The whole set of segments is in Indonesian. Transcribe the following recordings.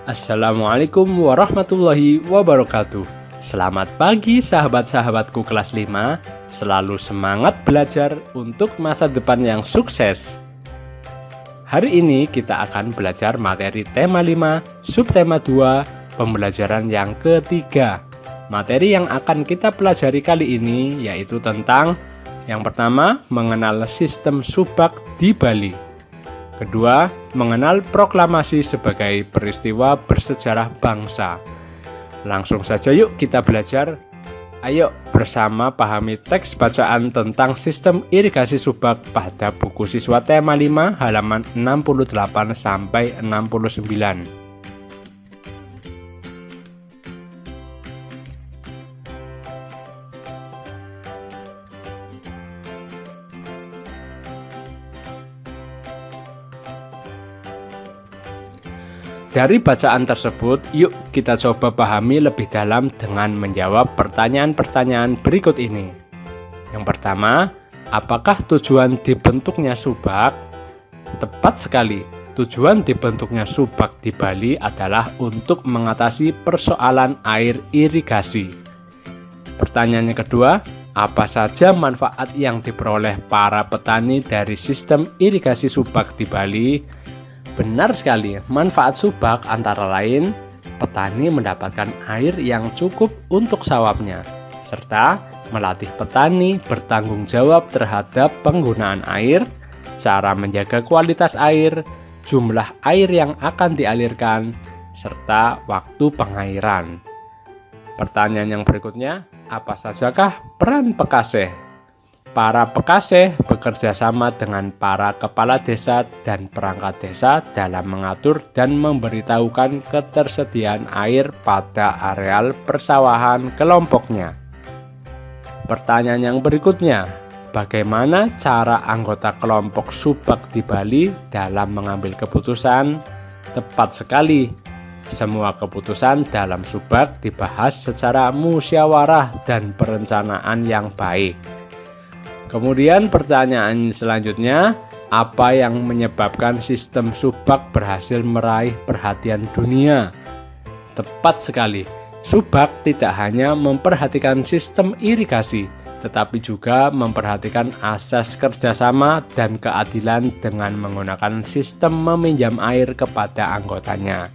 Assalamualaikum warahmatullahi wabarakatuh. Selamat pagi sahabat-sahabatku kelas 5. Selalu semangat belajar untuk masa depan yang sukses. Hari ini kita akan belajar materi tema 5, subtema 2, pembelajaran yang ketiga. Materi yang akan kita pelajari kali ini yaitu tentang yang pertama, mengenal sistem subak di Bali. Kedua, mengenal proklamasi sebagai peristiwa bersejarah bangsa. Langsung saja yuk kita belajar. Ayo bersama pahami teks bacaan tentang sistem irigasi subak pada buku siswa tema 5 halaman 68 sampai 69. Dari bacaan tersebut, yuk kita coba pahami lebih dalam dengan menjawab pertanyaan-pertanyaan berikut ini. Yang pertama, apakah tujuan dibentuknya subak? Tepat sekali, tujuan dibentuknya subak di Bali adalah untuk mengatasi persoalan air irigasi. Pertanyaan yang kedua, apa saja manfaat yang diperoleh para petani dari sistem irigasi subak di Bali? Benar sekali, manfaat subak antara lain petani mendapatkan air yang cukup untuk sawahnya, serta melatih petani bertanggung jawab terhadap penggunaan air, cara menjaga kualitas air, jumlah air yang akan dialirkan, serta waktu pengairan. Pertanyaan yang berikutnya, apa sajakah peran Pekaseh? Para Pekaseh bekerja sama dengan para kepala desa dan perangkat desa dalam mengatur dan memberitahukan ketersediaan air pada areal persawahan kelompoknya. Pertanyaan yang berikutnya, bagaimana cara anggota kelompok subak di Bali dalam mengambil keputusan? Tepat sekali, semua keputusan dalam subak dibahas secara musyawarah dan perencanaan yang baik. Kemudian pertanyaan selanjutnya, apa yang menyebabkan sistem subak berhasil meraih perhatian dunia? Tepat sekali, subak tidak hanya memperhatikan sistem irigasi, tetapi juga memperhatikan asas kerjasama dan keadilan dengan menggunakan sistem meminjam air kepada anggotanya.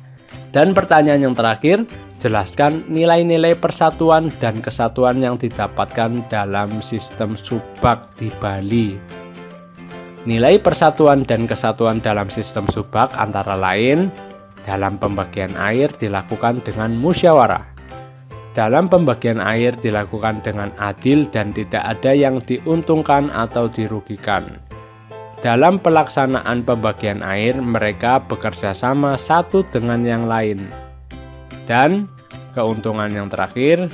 Dan pertanyaan yang terakhir, jelaskan nilai-nilai persatuan dan kesatuan yang didapatkan dalam sistem subak di Bali. Nilai persatuan dan kesatuan dalam sistem subak antara lain, dalam pembagian air dilakukan dengan musyawarah. Dalam pembagian air dilakukan dengan adil dan tidak ada yang diuntungkan atau dirugikan. Dalam pelaksanaan pembagian air, mereka bekerja sama satu dengan yang lain. Dan keuntungan yang terakhir,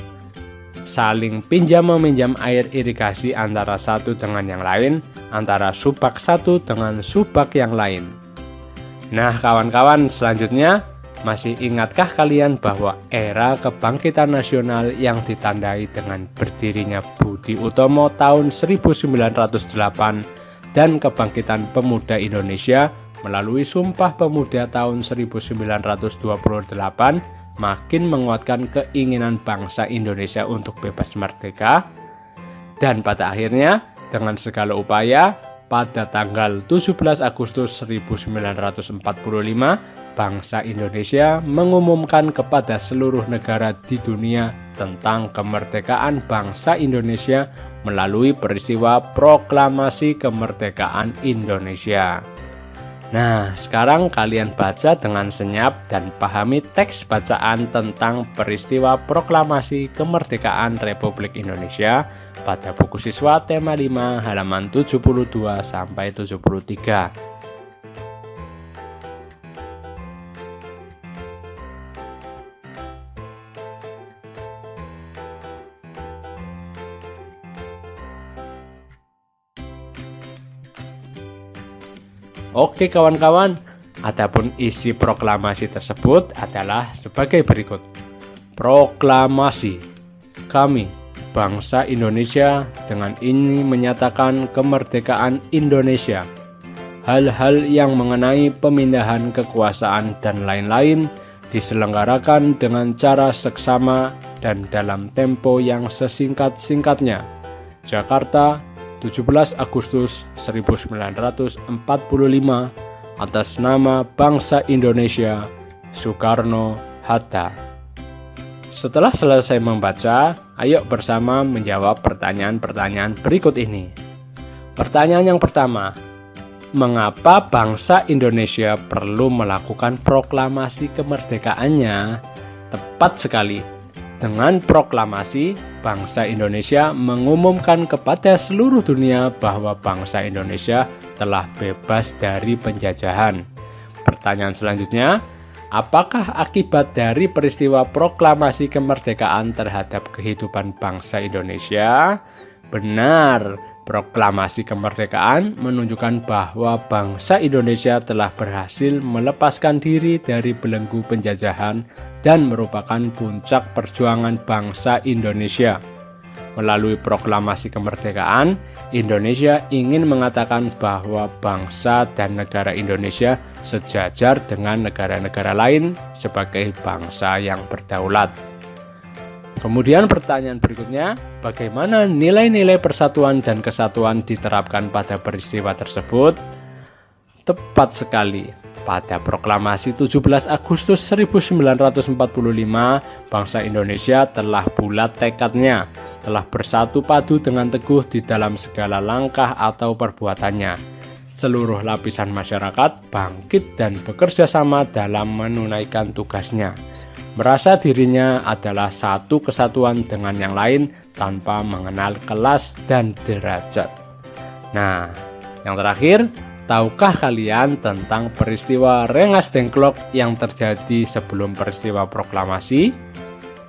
saling pinjam-meminjam air irigasi antara satu dengan yang lain, antara subak satu dengan subak yang lain. Nah kawan-kawan, selanjutnya, masih ingatkah kalian bahwa era kebangkitan nasional yang ditandai dengan berdirinya Budi Utomo tahun 1908 dan kebangkitan pemuda Indonesia melalui Sumpah Pemuda tahun 1928 makin menguatkan keinginan bangsa Indonesia untuk bebas merdeka, dan pada akhirnya dengan segala upaya pada tanggal 17 Agustus 1945 bangsa Indonesia mengumumkan kepada seluruh negara di dunia tentang kemerdekaan bangsa Indonesia melalui peristiwa Proklamasi Kemerdekaan Indonesia. Nah, sekarang kalian baca dengan senyap dan pahami teks bacaan tentang peristiwa Proklamasi Kemerdekaan Republik Indonesia pada buku siswa tema 5 halaman 72 sampai 73. Oke kawan-kawan, adapun isi proklamasi tersebut adalah sebagai berikut. Proklamasi. Kami, bangsa Indonesia, dengan ini menyatakan kemerdekaan Indonesia. Hal-hal yang mengenai pemindahan kekuasaan dan lain-lain diselenggarakan dengan cara seksama dan dalam tempo yang sesingkat-singkatnya. Jakarta, 17 Agustus 1945, atas nama bangsa Indonesia, Soekarno-Hatta. Setelah selesai membaca, ayo bersama menjawab pertanyaan-pertanyaan berikut ini. Pertanyaan yang pertama, mengapa bangsa Indonesia perlu melakukan proklamasi kemerdekaannya? Tepat sekali. Dengan proklamasi, bangsa Indonesia mengumumkan kepada seluruh dunia bahwa bangsa Indonesia telah bebas dari penjajahan. Pertanyaan selanjutnya, apakah akibat dari peristiwa proklamasi kemerdekaan terhadap kehidupan bangsa Indonesia? Benar, proklamasi kemerdekaan menunjukkan bahwa bangsa Indonesia telah berhasil melepaskan diri dari belenggu penjajahan dan merupakan puncak perjuangan bangsa Indonesia. Melalui proklamasi kemerdekaan, Indonesia ingin mengatakan bahwa bangsa dan negara Indonesia sejajar dengan negara-negara lain sebagai bangsa yang berdaulat. Kemudian pertanyaan berikutnya, bagaimana nilai-nilai persatuan dan kesatuan diterapkan pada peristiwa tersebut? Tepat sekali. Pada proklamasi 17 Agustus 1945, bangsa Indonesia telah bulat tekadnya, telah bersatu padu dengan teguh di dalam segala langkah atau perbuatannya. Seluruh lapisan masyarakat bangkit dan bekerja sama dalam menunaikan tugasnya. Merasa dirinya adalah satu kesatuan dengan yang lain tanpa mengenal kelas dan derajat. Nah, yang terakhir, tahukah kalian tentang peristiwa Rengas Dengklok yang terjadi sebelum peristiwa proklamasi?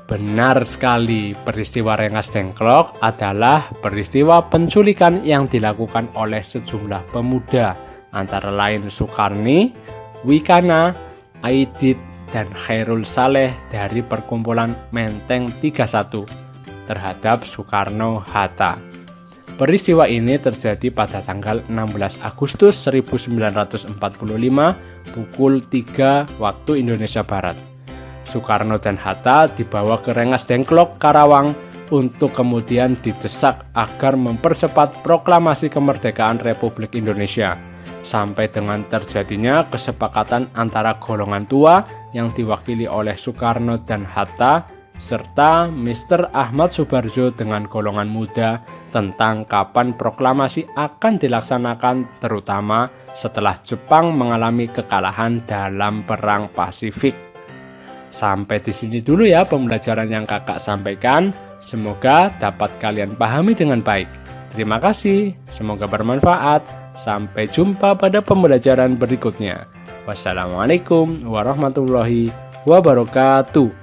Benar sekali, peristiwa Rengas Dengklok adalah peristiwa penculikan yang dilakukan oleh sejumlah pemuda, antara lain Sukarni, Wikana, Aidit, dan Khairul Saleh dari perkumpulan Menteng 31 terhadap Soekarno-Hatta. Peristiwa ini terjadi pada tanggal 16 Agustus 1945 pukul 3 waktu Indonesia Barat. Soekarno dan Hatta dibawa ke Rengas Dengklok, Karawang untuk kemudian didesak agar mempercepat proklamasi kemerdekaan Republik Indonesia, sampai dengan terjadinya kesepakatan antara golongan tua yang diwakili oleh Soekarno dan Hatta serta Mr. Ahmad Subarjo dengan golongan muda tentang kapan proklamasi akan dilaksanakan, terutama setelah Jepang mengalami kekalahan dalam Perang Pasifik. Sampai di sini dulu ya pembelajaran yang kakak sampaikan. Semoga dapat kalian pahami dengan baik. Terima kasih, semoga bermanfaat. Sampai jumpa pada pembelajaran berikutnya. Wassalamualaikum warahmatullahi wabarakatuh.